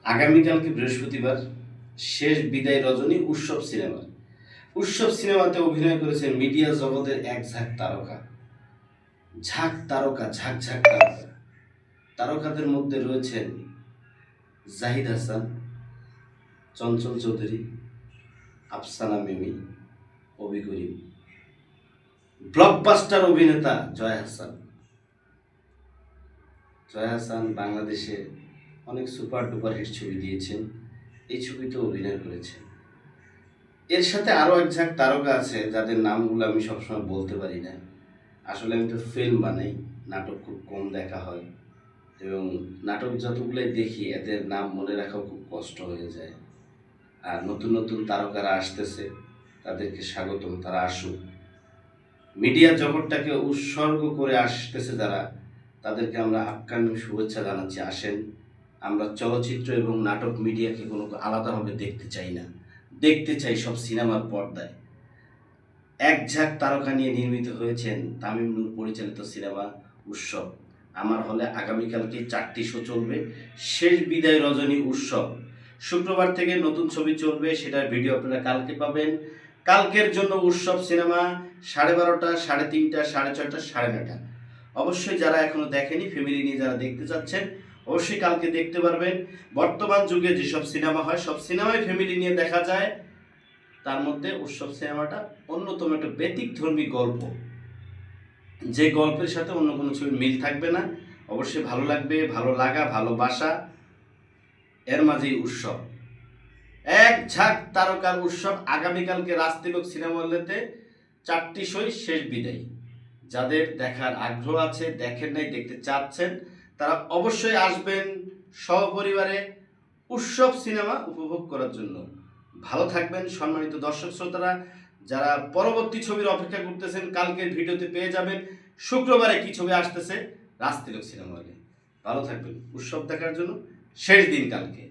আগামীকালকে বৃহস্পতিবার শেষ বিদায় রজনী উৎসব সিনেমার। উৎসব সিনেমাতে অভিনয় করেছেন মিডিয়া জগতের এক ঝাঁক তারকা। ঝাঁক তারকা। তারকাদের মধ্যে রয়েছেন জাহিদ হাসান, চঞ্চল চৌধুরী, আফসানা মিমি, অভি করিম, ব্লকবাস্টার অভিনেতা জয় হাসান। জয় হাসান বাংলাদেশে অনেক সুপার ডুপার হিট ছবি দিয়েছেন, এই ছবিতে অভিনয় করেছেন। এর সাথে আরও এক ঝাঁক তারকা আছে যাদের নামগুলো আমি সবসময় বলতে পারি না। আসলে আমি তো ফিল্ম বানাই, নাটক খুব কম দেখা হয় এবং নাটক যতগুলোই দেখি এদের নাম মনে রাখাও খুব কষ্ট হয়ে যায়। আর নতুন নতুন তারকারা আসতেছে, তাদেরকে স্বাগতম, তারা আসুক। মিডিয়া জগৎটাকে উৎসর্গ করে আসতেছে যারা, তাদেরকে আমরা আপ্যায়ন শুভেচ্ছা জানাচ্ছি। আসেন, আমরা চলচ্চিত্র এবং নাটক মিডিয়াকে কোনো আলাদাভাবে দেখতে চাই না, দেখতে চাই সব সিনেমার পর্দায়। এক ঝাঁক তারকা নিয়ে নির্মিত হয়েছেন তামিম নূর পরিচালিত সিনেমা উৎসব। আমার হলে আগামীকালকে 4টি শো চলবে। শেষ বিদায় রজনী উৎসব শুক্রবার থেকে নতুন ছবি চলবে, সেটার ভিডিও আপনারা কালকে পাবেন। কালকের জন্য উৎসব সিনেমা 12:30, 3:30, 6:30, 9:30। অবশ্যই যারা এখনো দেখেনি, ফ্যামিলি নিয়ে যারা দেখতে চাচ্ছেন, অবশ্যই কালকে দেখতে পারবেন। বর্তমান যুগে যেসব সিনেমা হয় সব সিনেমাই ফ্যামিলি নিয়ে দেখা যায়, তার মধ্যে উৎসব সিনেমাটা অন্যতম একটা ব্যতিক্রমী গল্প, যে গল্পের সাথে অন্য কোনো ছবির মিল থাকবে না। অবশ্যই ভালো লাগবে, ভালো লাগা, ভালোবাসা, এর মাঝেই উৎসব। এক ঝাঁক তারকার উৎসব আগামীকালকে রাজতিলক সিনেমা হলেতে 4টি শোই শেষ বিদায়। যাদের দেখার আগ্রহ আছে, দেখেন নাই, দেখতে চাচ্ছেন, তারা অবশ্যই আসবেন সপরিবারে উৎসব সিনেমা উপভোগ করার জন্য। ভালো থাকবেন সম্মানিত দর্শক শ্রোতারা। যারা পরবর্তী ছবির অপেক্ষা করতেছেন, কালকের ভিডিওতে পেয়ে যাবেন শুক্রবারে কি ছবি আসতেছে রাজতিলক সিনেমা হলে। ভালো থাকবেন উৎসব দেখার জন্য। শেষ দিন কালকে।